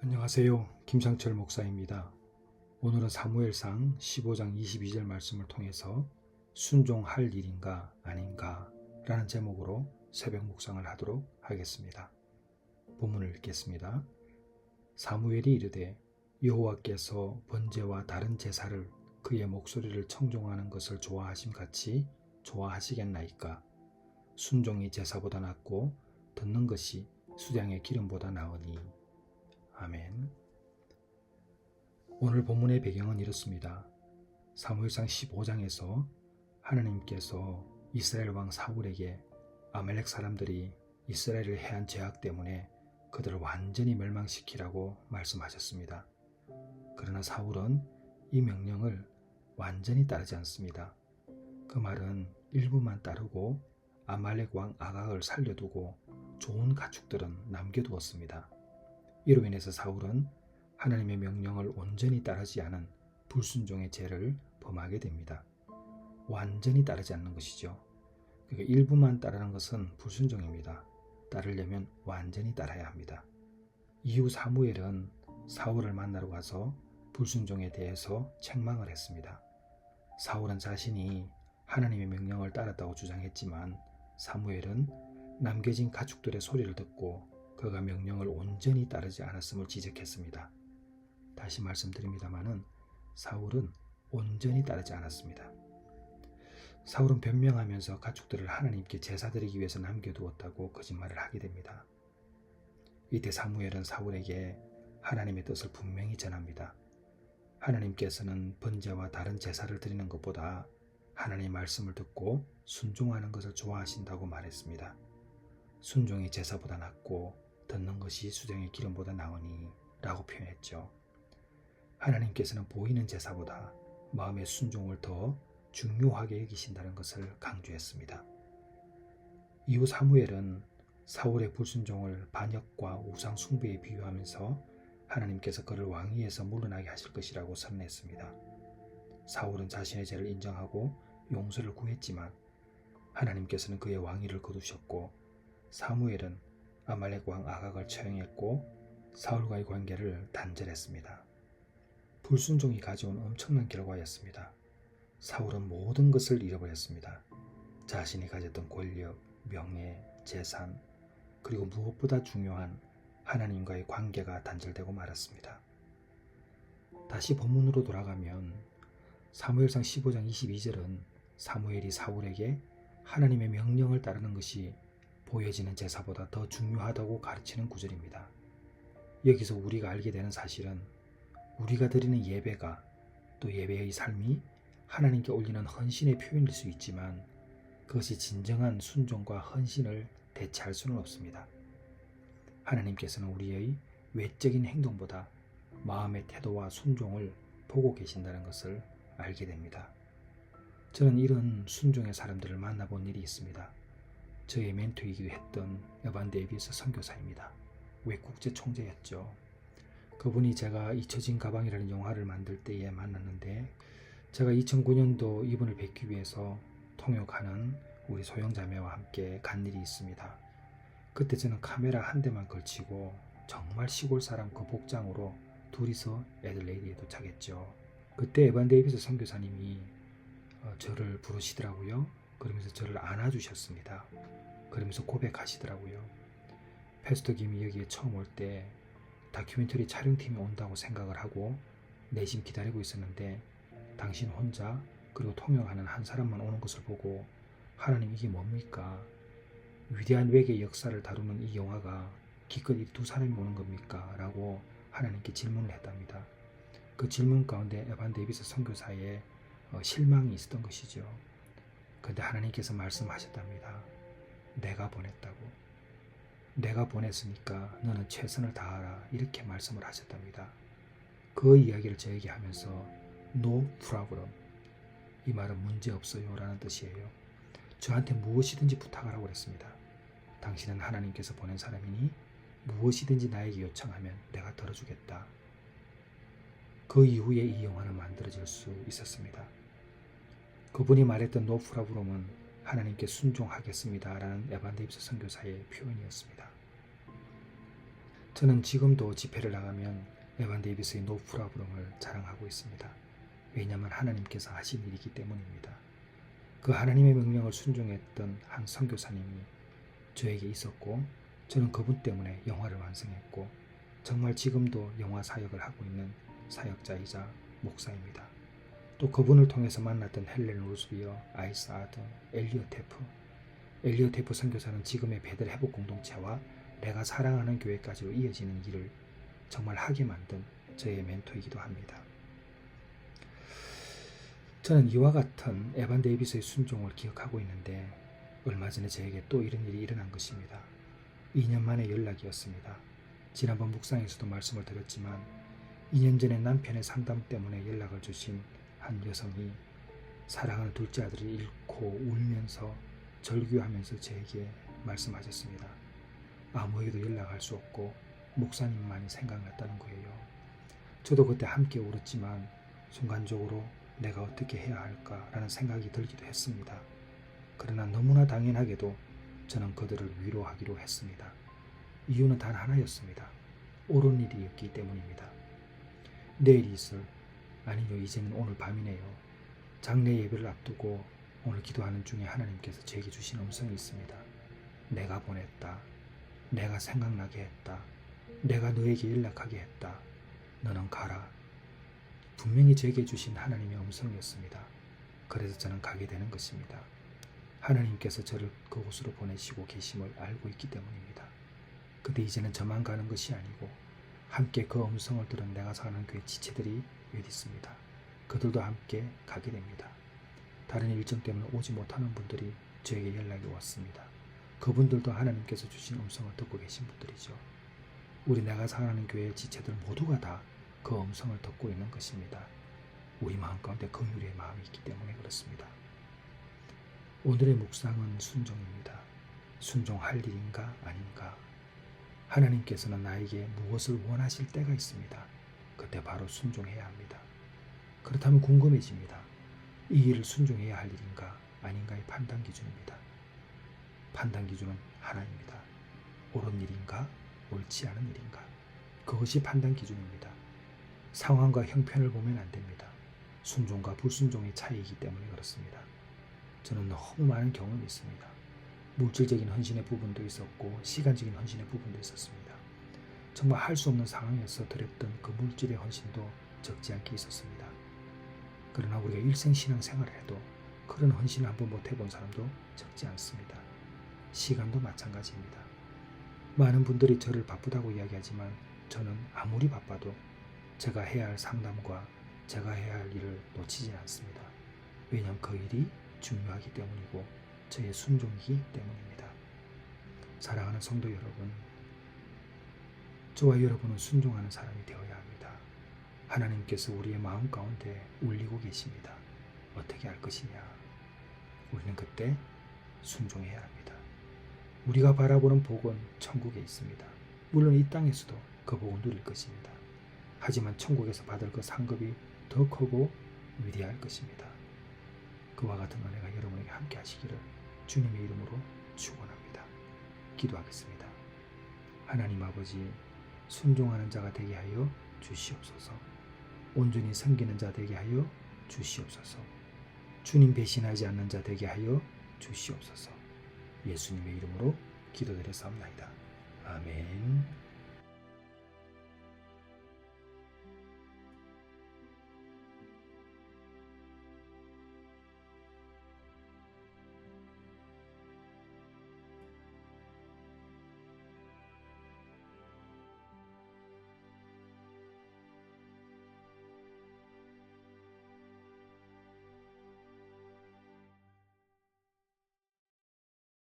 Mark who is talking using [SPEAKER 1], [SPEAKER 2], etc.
[SPEAKER 1] 안녕하세요. 김상철 목사입니다. 오늘은 사무엘상 15장 22절 말씀을 통해서 순종할 일인가 아닌가 라는 제목으로 새벽 묵상을 하도록 하겠습니다. 본문을 읽겠습니다. 사무엘이 이르되 여호와께서 번제와 다른 제사를 그의 목소리를 청종하는 것을 좋아하심같이 좋아하시겠나이까. 순종이 제사보다 낫고 듣는 것이 수량의 기름보다 나으니. 아멘. 오늘 본문의 배경은 이렇습니다. 사무엘상 15장에서 하나님께서 이스라엘 왕 사울에게 아말렉 사람들이 이스라엘을 해한 죄악 때문에 그들을 완전히 멸망시키라고 말씀하셨습니다. 그러나 사울은 이 명령을 완전히 따르지 않습니다. 그 말은 일부만 따르고 아말렉 왕 아각을 살려두고 좋은 가축들은 남겨두었습니다. 이로 인해서 사울은 하나님의 명령을 온전히 따르지 않은 불순종의 죄를 범하게 됩니다. 완전히 따르지 않는 것이죠. 그러니까 일부만 따르는 것은 불순종입니다. 따르려면 완전히 따라야 합니다. 이후 사무엘은 사울을 만나러 가서 불순종에 대해서 책망을 했습니다. 사울은 자신이 하나님의 명령을 따랐다고 주장했지만 사무엘은 남겨진 가축들의 소리를 듣고 그가 명령을 온전히 따르지 않았음을 지적했습니다. 다시 말씀드립니다마는 사울은 온전히 따르지 않았습니다. 사울은 변명하면서 가축들을 하나님께 제사 드리기 위해서 남겨두었다고 거짓말을 하게 됩니다. 이때 사무엘은 사울에게 하나님의 뜻을 분명히 전합니다. 하나님께서는 번제와 다른 제사를 드리는 것보다 하나님의 말씀을 듣고 순종하는 것을 좋아하신다고 말했습니다. 순종이 제사보다 낫고 듣는 것이 수정의 기름보다 나으니 라고 표현했죠. 하나님께서는 보이는 제사보다 마음의 순종을 더 중요하게 여기신다는 것을 강조했습니다. 이후 사무엘은 사울의 불순종을 반역과 우상 숭배에 비유하면서 하나님께서 그를 왕위에서 물러나게 하실 것이라고 선언했습니다. 사울은 자신의 죄를 인정하고 용서를 구했지만 하나님께서는 그의 왕위를 거두셨고 사무엘은 아말렉 왕 아각을 처형했고 사울과의 관계를 단절했습니다. 불순종이 가져온 엄청난 결과였습니다. 사울은 모든 것을 잃어버렸습니다. 자신이 가졌던 권력, 명예, 재산, 그리고 무엇보다 중요한 하나님과의 관계가 단절되고 말았습니다. 다시 본문으로 돌아가면 사무엘상 15장 22절은 사무엘이 사울에게 하나님의 명령을 따르는 것이 보여지는 제사보다 더 중요하다고 가르치는 구절입니다. 여기서 우리가 알게 되는 사실은 우리가 드리는 예배가 또 예배의 삶이 하나님께 올리는 헌신의 표현일 수 있지만 그것이 진정한 순종과 헌신을 대체할 수는 없습니다. 하나님께서는 우리의 외적인 행동보다 마음의 태도와 순종을 보고 계신다는 것을 알게 됩니다. 저는 이런 순종의 사람들을 만나본 일이 있습니다. 저의 멘토이기도 했던 에반 데이비스 선교사입니다. 외국제 총재였죠. 그분이 제가 잊혀진 가방이라는 영화를 만들 때에 만났는데 제가 2009년도 이분을 뵙기 위해서 통역하는 우리 소영자매와 함께 간 일이 있습니다. 그때 저는 카메라 한 대만 걸치고 정말 시골 사람 그 복장으로 둘이서 애들레이드에 도착했죠. 그때 에반 데이비스 선교사님이 저를 부르시더라고요. 그러면서 저를 안아주셨습니다. 그러면서 고백하시더라고요. 패스터 김이 여기에 처음 올 때 다큐멘터리 촬영팀이 온다고 생각을 하고 내심 기다리고 있었는데 당신 혼자 그리고 통역하는 한 사람만 오는 것을 보고 하나님 이게 뭡니까? 위대한 외계 역사를 다루는 이 영화가 기껏 이 두 사람이 오는 겁니까? 라고 하나님께 질문을 했답니다. 그 질문 가운데 에반 데이비스 선교사의 실망이 있었던 것이죠. 그런데 하나님께서 말씀하셨답니다. 내가 보냈다고. 내가 보냈으니까 너는 최선을 다하라. 이렇게 말씀을 하셨답니다. 그 이야기를 저에게 하면서 No problem. 이 말은 문제없어요 라는 뜻이에요. 저한테 무엇이든지 부탁하라고 그랬습니다. 당신은 하나님께서 보낸 사람이니 무엇이든지 나에게 요청하면 내가 들어주겠다. 그 이후에 이 영화는 만들어질 수 있었습니다. 그분이 말했던 No problem은 하나님께 순종하겠습니다 라는 에반 데이비스 선교사의 표현이었습니다. 저는 지금도 집회를 나가면 에반 데이비스의 노 프라브럼을 자랑하고 있습니다. 왜냐하면 하나님께서 하신 일이기 때문입니다. 그 하나님의 명령을 순종했던 한 선교사님이 저에게 있었고 저는 그분 때문에 영화를 완성했고 정말 지금도 영화 사역을 하고 있는 사역자이자 목사입니다. 또 그분을 통해서 만났던 헬렌 로즈비어, 아이스 아든, 엘리어 테프 선교사는 지금의 베들 회복 공동체와 내가 사랑하는 교회까지로 이어지는 일을 정말 하게 만든 저의 멘토이기도 합니다. 저는 이와 같은 에반 데이비스의 순종을 기억하고 있는데 얼마 전에 저에게 또 이런 일이 일어난 것입니다. 2년 만의 연락이었습니다. 지난번 묵상에서도 말씀을 드렸지만 2년 전에 남편의 상담 때문에 연락을 주신 한 여성이 사랑하는 둘째 아들을 잃고 울면서 절규하면서 저에게 말씀하셨습니다. 아무에게도 연락할 수 없고 목사님만이 생각났다는 거예요. 저도 그때 함께 울었지만 순간적으로 내가 어떻게 해야 할까라는 생각이 들기도 했습니다. 그러나 너무나 당연하게도 저는 그들을 위로하기로 했습니다. 이유는 단 하나였습니다. 옳은 일이었기 때문입니다. 내일이 있을, 아니요 이제는 오늘 밤이네요. 장례 예배를 앞두고 오늘 기도하는 중에 하나님께서 제게 주신 음성이 있습니다. 내가 보냈다. 내가 생각나게 했다. 내가 너에게 연락하게 했다. 너는 가라. 분명히 제게 주신 하나님의 음성이었습니다. 그래서 저는 가게 되는 것입니다. 하나님께서 저를 그곳으로 보내시고 계심을 알고 있기 때문입니다. 근데 이제는 저만 가는 것이 아니고 함께 그 음성을 들은 내가 사는 교회 지체들이 몇 있습니다. 그들도 함께 가게 됩니다. 다른 일정 때문에 오지 못하는 분들이 저에게 연락이 왔습니다. 그분들도 하나님께서 주신 음성을 듣고 계신 분들이죠. 우리 내가 사랑하는 교회의 지체들 모두가 다 그 음성을 듣고 있는 것입니다. 우리 마음 가운데 긍휼의 마음이 있기 때문에 그렇습니다. 오늘의 묵상은 순종입니다. 순종할 일인가 아닌가. 하나님께서는 나에게 무엇을 원하실 때가 있습니다. 그때 바로 순종해야 합니다. 그렇다면 궁금해집니다. 이 일을 순종해야 할 일인가 아닌가의 판단 기준입니다. 판단 기준은 하나입니다. 옳은 일인가 옳지 않은 일인가. 그것이 판단 기준입니다. 상황과 형편을 보면 안 됩니다. 순종과 불순종의 차이이기 때문에 그렇습니다. 저는 너무 많은 경험이 있습니다. 물질적인 헌신의 부분도 있었고 시간적인 헌신의 부분도 있었습니다. 정말 할 수 없는 상황에서 드렸던 그 물질의 헌신도 적지 않게 있었습니다. 그러나 우리가 일생 신앙 생활을 해도 그런 헌신을 한번 못 해본 사람도 적지 않습니다. 시간도 마찬가지입니다. 많은 분들이 저를 바쁘다고 이야기하지만 저는 아무리 바빠도 제가 해야 할 상담과 제가 해야 할 일을 놓치지 않습니다. 왜냐하면 그 일이 중요하기 때문이고 저의 순종이기 때문입니다. 사랑하는 성도 여러분, 저와 여러분은 순종하는 사람이 되어야 합니다. 하나님께서 우리의 마음 가운데 울리고 계십니다. 어떻게 할 것이냐? 우리는 그때 순종해야 합니다. 우리가 바라보는 복은 천국에 있습니다. 물론 이 땅에서도 그 복을 누릴 것입니다. 하지만 천국에서 받을 그 상급이 더 크고 위대할 것입니다. 그와 같은 은혜가 여러분에게 함께 하시기를 주님의 이름으로 축원합니다. 기도하겠습니다. 하나님 아버지, 순종하는 자가 되게 하여 주시옵소서. 온전히 섬기는 자 되게 하여 주시옵소서. 주님 배신하지 않는 자 되게 하여 주시옵소서. 예수님의 이름으로 기도드렸사옵나이다. 아멘.